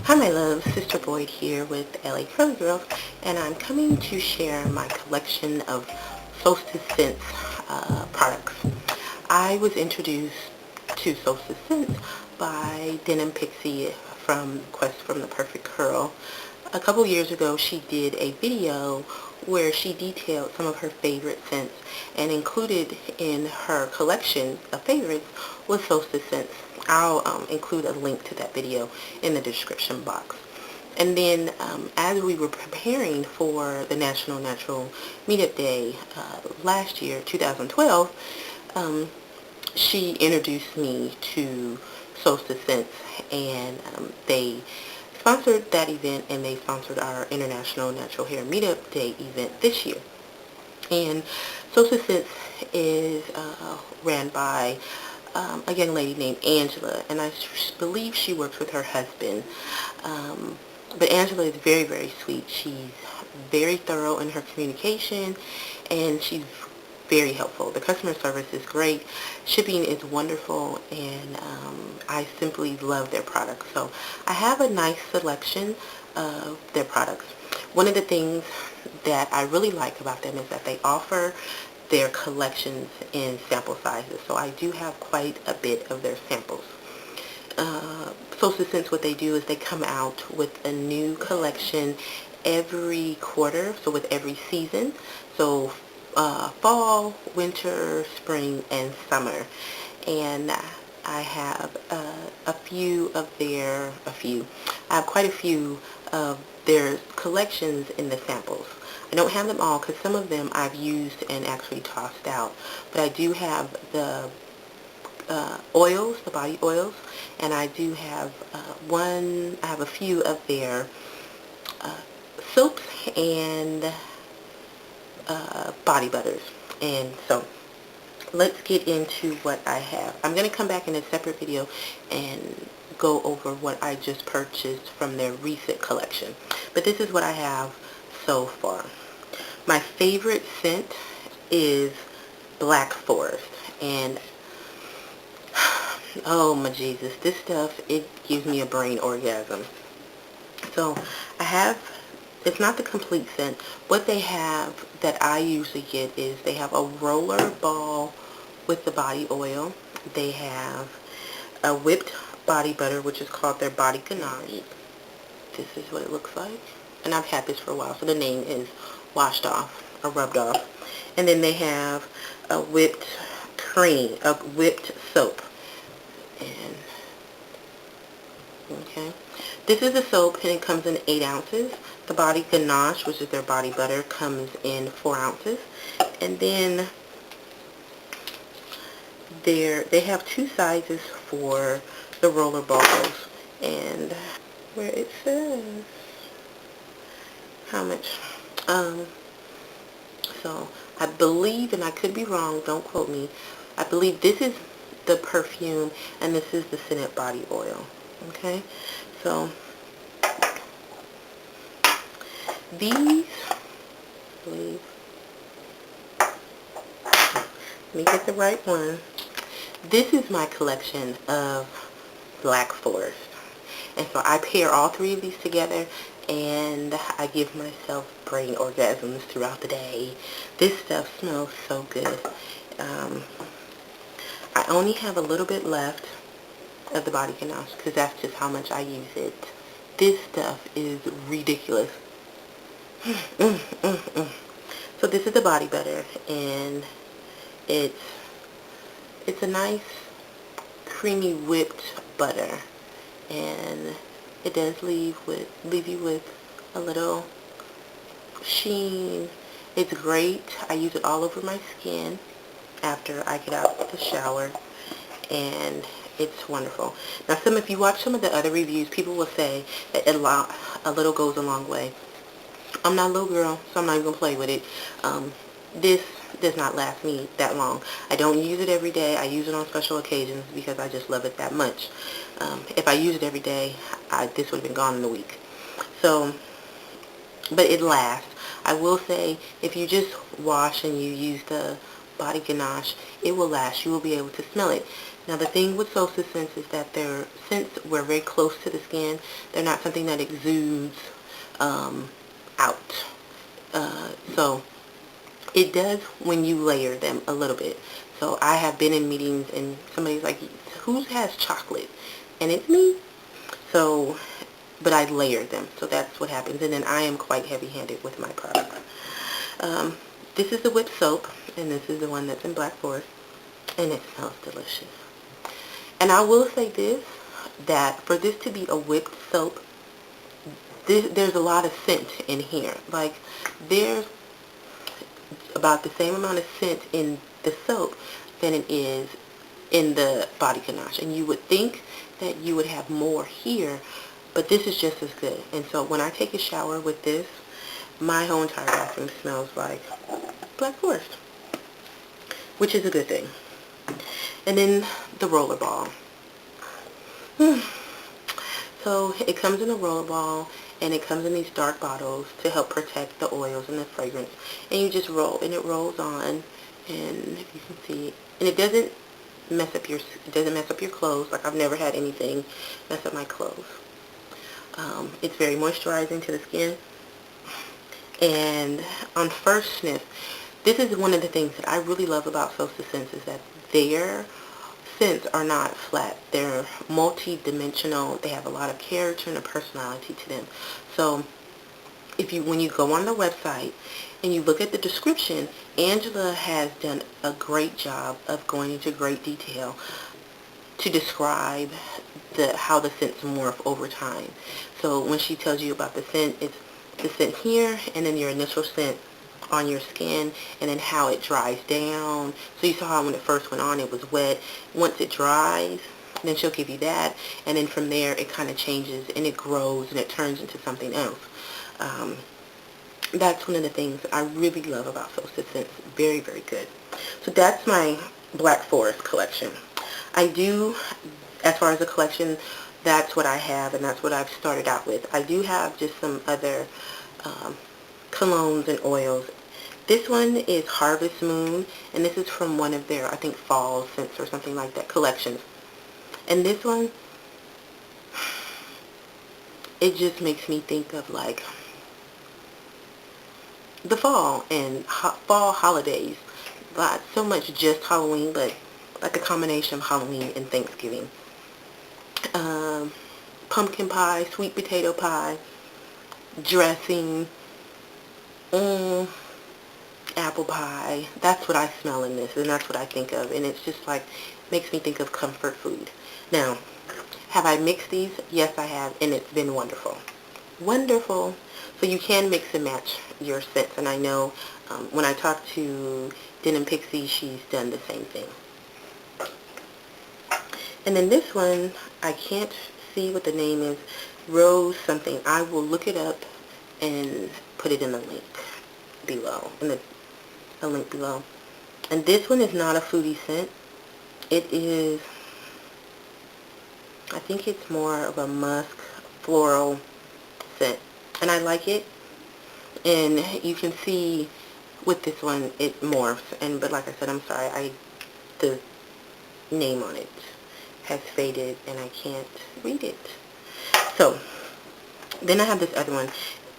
Hi my love, Sister Boyd here with LA Curly Girls, and I'm coming to share my collection of Solstice Scents products. I was introduced to Solstice Scents by Denim Pixie from Quest from the Perfect Curl. A couple years ago she did a video where she detailed some of her favorite scents, and included in her collection of favorites was Solstice Scents. I'll include a link to that video in the description box. And then as we were preparing for the National Natural Meetup Day last year, 2012, she introduced me to Solstice Scents, and they sponsored that event, and they sponsored our International Natural Hair Meetup Day event this year. And Solstice Scents is ran by a young lady named Angela, and I believe she works with her husband. But Angela is very, very sweet. She's very thorough in her communication, and she's very helpful. The customer service is great. Shipping is wonderful, and I simply love their products. So I have a nice selection of their products. One of the things that I really like about them is that they offer their collections in sample sizes. So I do have quite a bit of their samples. Solstice Scents, what they do is they come out with a new collection every quarter, so with every season. So fall, winter, spring, and summer. And I have I have quite a few of their collections in the samples. I don't have them all because some of them I've used and actually tossed out. But I do have the oils, the body oils, and I do have I have a few of their soaps and body butters. And so let's get into what I have. I'm going to come back in a separate video and go over what I just purchased from their recent collection. But this is what I have so far. My favorite scent is Black Forest, and oh my Jesus, this stuff, it gives me a brain orgasm. So I have, it's not the complete scent. What they have that I usually get is they have a roller ball with the body oil. They have a whipped body butter, which is called their body ganache. This is what it looks like. And I've had this for a while, so the name is washed off or rubbed off. And then they have a whipped cream, a whipped soap. And okay, this is a soap, and it comes in 8 ounces. The body ganache, which is their body butter, comes in 4 ounces. And then they have 2 sizes for the roller balls, and where it says how much. So I believe, and I could be wrong, don't quote me, I believe this is the perfume and this is the scented body oil. Okay, so these, I believe, let me get the right one. This is my collection of Black Forest. And so I pair all 3 of these together, and I give myself brain orgasms throughout the day. This stuff smells so good. I only have a little bit left of the body ganache because that's just how much I use it. This stuff is ridiculous. So this is the body butter, and it's a nice creamy whipped butter, and it does leave you with a little sheen. It's great. I use it all over my skin after I get out of the shower, and it's wonderful. Now, if you watch some of the other reviews, people will say that a little goes a long way. I'm not a little girl, so I'm not even going to play with it. This does not last me that long. I don't use it every day. I use it on special occasions because I just love it that much. If I use it every day, this would have been gone in a week. So, but it lasts. I will say, if you just wash and you use the body ganache, it will last. You will be able to smell it. Now the thing with Solstice Scents is that since we're very close to the skin, they're not something that exudes out. So it does when you layer them a little bit. So I have been in meetings and somebody's like, who has chocolate? And it's me. So, but I layer them. So that's what happens. And then I am quite heavy-handed with my products. This is the whipped soap, and this is the one that's in Black Forest, and it smells delicious. And I will say this, that for this to be a whipped soap, there's a lot of scent in here. Like, there's about the same amount of scent in the soap than it is in the body ganache. And you would think that you would have more here, but this is just as good. And so when I take a shower with this, my whole entire bathroom smells like Black Forest, which is a good thing. And then the roller ball. So it comes in a roller ball, and it comes in these dark bottles to help protect the oils and the fragrance. And you just roll, and it rolls on, and if you can see, and it doesn't mess up your clothes. Like, I've never had anything mess up my clothes. It's very moisturizing to the skin. And on first sniff, this is one of the things that I really love about Solstice Scents, is that their scents are not flat. They're multi-dimensional. They have a lot of character and a personality to them. So when you go on the website and you look at the description, Angela has done a great job of going into great detail to describe how the scents morph over time. So when she tells you about the scent, it's the scent here, and then your initial scent on your skin, and then how it dries down. So you saw how when it first went on, it was wet. Once it dries, then she'll give you that, and then from there it kind of changes, and it grows, and it turns into something else. That's one of the things that I really love about Solstice Scents. Very, very good. So that's my Black Forest collection. I do, as far as the collection, that's what I have, and that's what I've started out with. I do have just some other colognes and oils. This one is Harvest Moon, and this is from one of their, I think, fall scents or something like that, collections. And this one, it just makes me think of, like, the fall and fall holidays. Not so much just Halloween, but like a combination of Halloween and Thanksgiving. Pumpkin pie, sweet potato pie, dressing, apple pie. That's what I smell in this, and that's what I think of. And it's just like, makes me think of comfort food. Now, have I mixed these? Yes, I have, and it's been wonderful. Wonderful. So you can mix and match your scents, and I know when I talked to Denim Pixie, she's done the same thing. And then this one, I can't see what the name is, Rose something. I will look it up and put it in the link below, in the link below. And this one is not a fruity scent. It is, I think it's more of a musk floral scent, and I like it. And you can see with this one it morphs, but like I said, I'm sorry, the name on it has faded and I can't read it. So then I have this other one,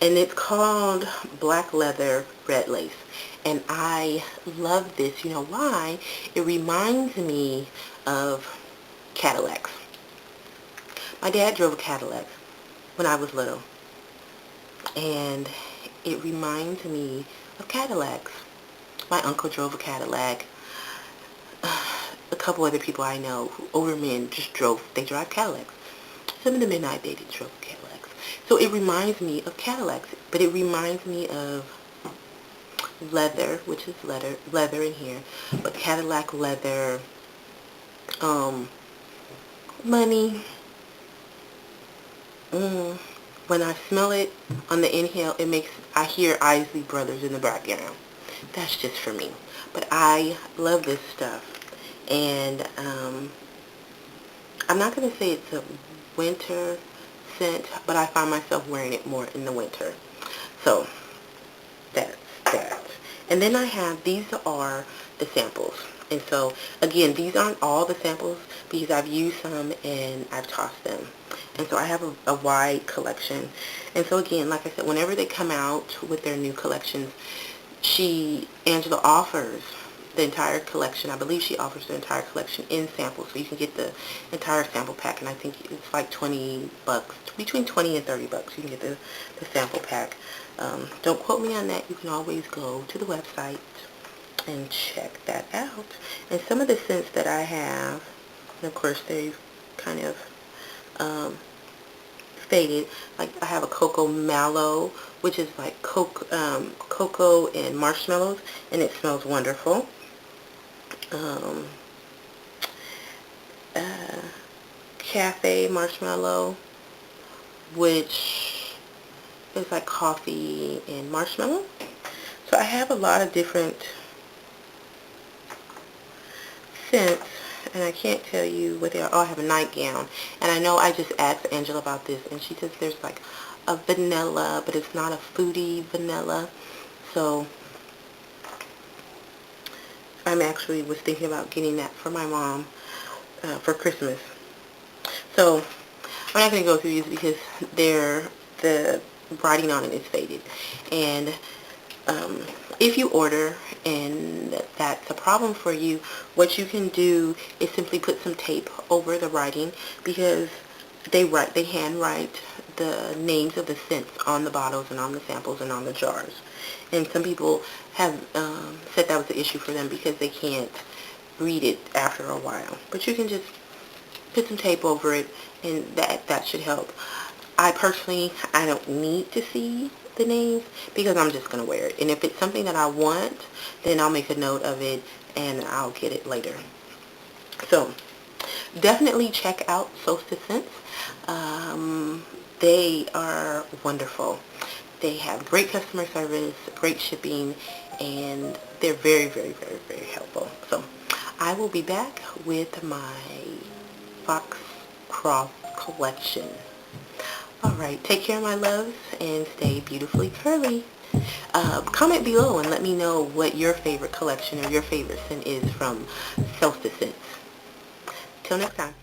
and it's called Black Leather Red Lace, and I love this. You know why? It reminds me of Cadillacs. My dad drove a Cadillac when I was little, and it reminds me of Cadillacs. My uncle drove a Cadillac. A couple other people I know, older men, they drive Cadillacs. Some of the men I dated drove Cadillacs. So it reminds me of Cadillacs, but it reminds me of leather, which is leather in here, but Cadillac leather, money. When I smell it on the inhale, I hear Isley Brothers in the background. That's just for me. But I love this stuff. And I'm not going to say it's a winter scent, but I find myself wearing it more in the winter. So that's that. And then I have, these are the samples. And so, again, these aren't all the samples because I've used some and I've tossed them. And so I have a wide collection. And so again, like I said, whenever they come out with their new collections, Angela offers the entire collection. I believe she offers the entire collection in samples, so you can get the entire sample pack, and I think it's like 20 bucks, between 20 and 30 bucks. You can get the sample pack. Don't quote me on that. You can always go to the website and check that out. And some of the scents that I have, and of course they've kind of faded. Like I have a cocoa mallow, which is like cocoa and marshmallows, and it smells wonderful. Um, Cafe marshmallow, which is like coffee and marshmallow. So I have a lot of different scents, and I can't tell you what they are. Oh, I have a nightgown, and I know I just asked Angela about this, and she says there's like a vanilla, but it's not a fruity vanilla. So I'm actually was thinking about getting that for my mom for Christmas. So I'm not going to go through these because the writing on it is faded. And if you order and that's a problem for you, what you can do is simply put some tape over the writing, because they hand write the names of the scents on the bottles and on the samples and on the jars. And some people have said that was an issue for them because they can't read it after a while. But you can just put some tape over it, and that should help. I personally, I don't need to see the names because I'm just going to wear it. And if it's something that I want, then I'll make a note of it and I'll get it later. So definitely check out Solstice Scents. They are wonderful. They have great customer service, great shipping, and they're very, very, very, very helpful. So I will be back with my Foxcroft collection. Alright, take care, my loves, and stay beautifully curly. Comment below and let me know what your favorite collection or your favorite scent is from Solstice Scents. Till next time.